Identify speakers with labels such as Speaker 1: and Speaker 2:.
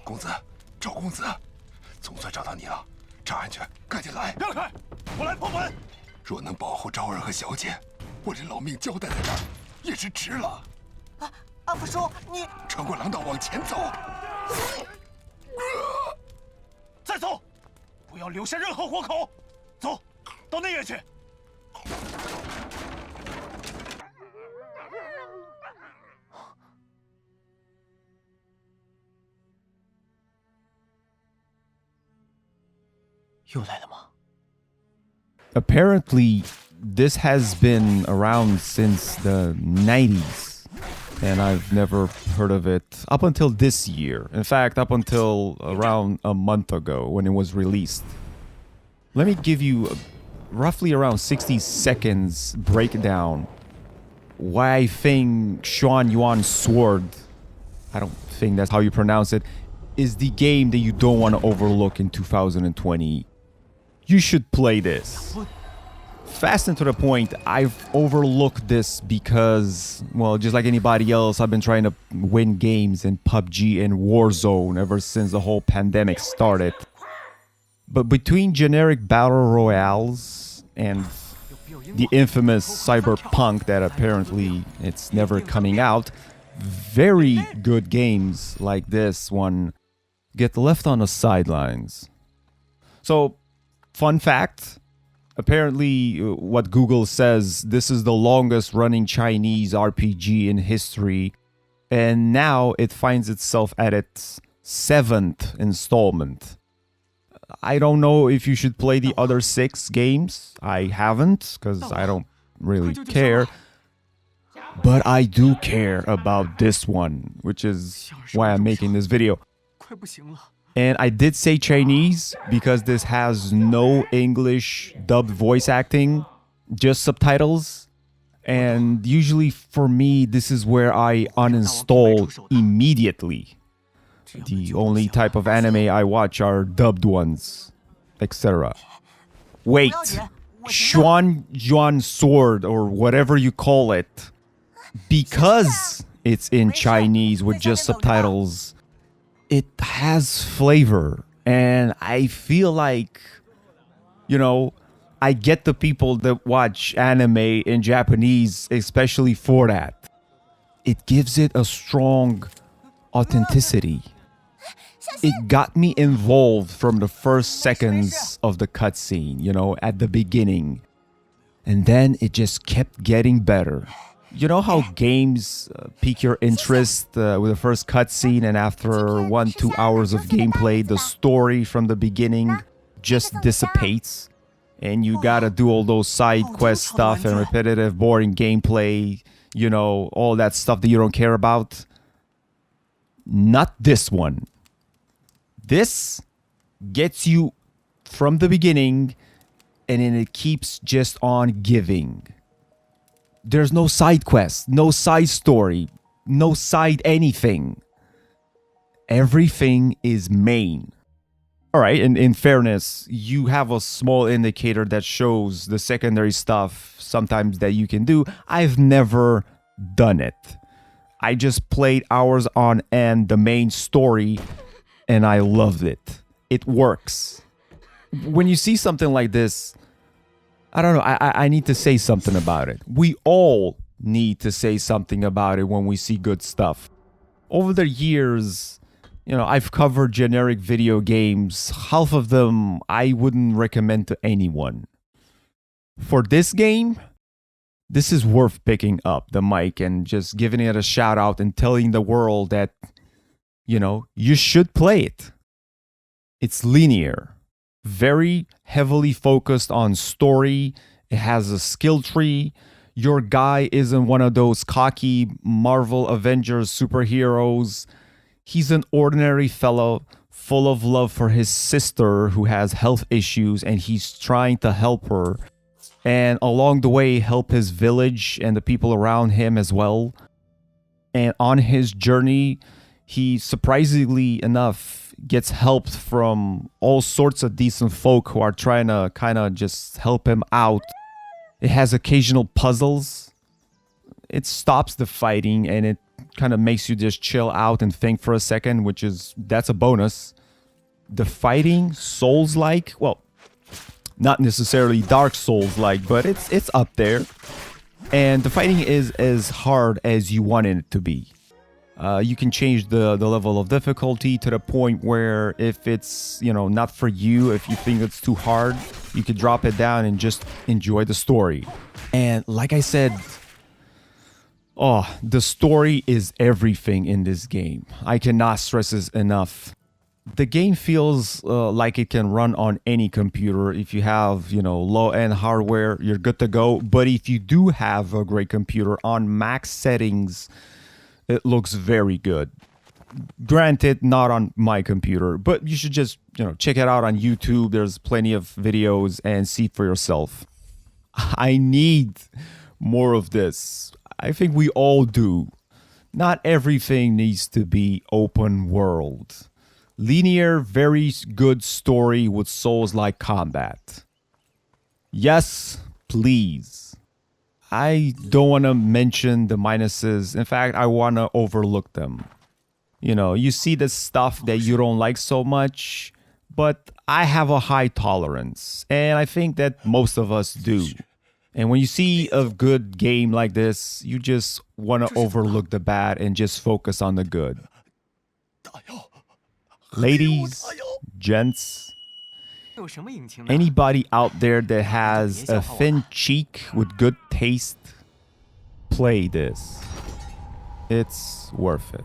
Speaker 1: 公子，赵公子，总算找到你了，查安全，赶紧来！
Speaker 2: 让开，我来破门。
Speaker 1: 若能保护昭儿和小姐，我这老命交代在这儿，也是值了。
Speaker 3: 阿福叔，你
Speaker 1: 穿过廊道往前走，
Speaker 2: 再走，不要留下任何活口。走，到内院去。
Speaker 4: Apparently, this has been around since the 90s, and I've never heard of it up until this year. In fact, up until around a month ago when it was released. Let me give you a roughly around 60 seconds breakdown why I think Xuan Yuan Sword, I don't think that's how you pronounce it, is the game that you don't want to overlook in 2020. You should play this. Fast and to the point, I've overlooked this because, well, just like anybody else, I've been trying to win games in PUBG and Warzone ever since the whole pandemic started. But between generic battle royales and the infamous cyberpunk that apparently it's never coming out, very good games like this one get left on the sidelines. So, fun fact, apparently what Google says, this is the longest running Chinese RPG in history, and now it finds itself at its 7th installment. I don't know if you should play the other 6 games. I haven't, because I don't really care. But I do care about this one, which is why I'm making this video. And I did say Chinese because this has no English dubbed voice acting, just subtitles. And usually for me, this is where I uninstall immediately. The only type of anime I watch are dubbed ones, etc. Wait, Xuan Yuan Sword or whatever you call it, because it's in Chinese with just subtitles, it has flavor, and I feel like, you know, I get the people that watch anime in Japanese, especially for that. It gives it a strong authenticity. It got me involved from the first seconds of the cutscene, you know, at the beginning. And then it just kept getting better. You know how games pique your interest with the first cutscene, and after 1-2 hours of gameplay, the story from the beginning just dissipates, and you gotta do all those side quest stuff and repetitive, boring gameplay, you know, all that stuff that you don't care about? Not this one. This gets you from the beginning, and then it keeps just on giving. There's no side quest, no side story, no side anything. Everything is main. Alright, in fairness, you have a small indicator that shows the secondary stuff sometimes that you can do. I've never done it. I just played hours on end the main story, and I loved it. It works. When you see something like this, I don't know, I need to say something about it. We all need to say something about it when we see good stuff. Over the years, you know, I've covered generic video games. Half of them I wouldn't recommend to anyone. For this game, this is worth picking up the mic and just giving it a shout out and telling the world that, you know, you should play it. It's linear. Very heavily focused on story. It has a skill tree. Your guy isn't one of those cocky Marvel Avengers superheroes. He's an ordinary fellow full of love for his sister who has health issues, and he's trying to help her. And along the way, help his village and the people around him as well. And on his journey, he surprisingly enough gets helped from all sorts of decent folk who are trying to kind of just help him out. It has occasional puzzles. It stops the fighting and it kind of makes you just chill out and think for a second, that's a bonus. The fighting, Souls-like, well, not necessarily Dark Souls-like, but it's up there. And the fighting is as hard as you want it to be. You can change the level of difficulty to the point where if it's, not for you, if you think it's too hard, you could drop it down and just enjoy the story. And like I said, the story is everything in this game. I cannot stress this enough. The game feels like it can run on any computer. If you have, low-end hardware, you're good to go. But if you do have a great computer on max settings, it looks very good. Granted, not on my computer, but you should just, check it out on YouTube. There's plenty of videos and see for yourself. I need more of this. I think we all do. Not everything needs to be open world. Linear, very good story with Souls-like combat. Yes, please. I don't want to mention the minuses. In fact, I want to overlook them. You see the stuff that you don't like so much, but I have a high tolerance, and I think that most of us do. And when you see a good game like this, you just want to overlook the bad and just focus on the good. Ladies, gents, anybody out there that has a thin cheek with good taste, play this. It's worth it.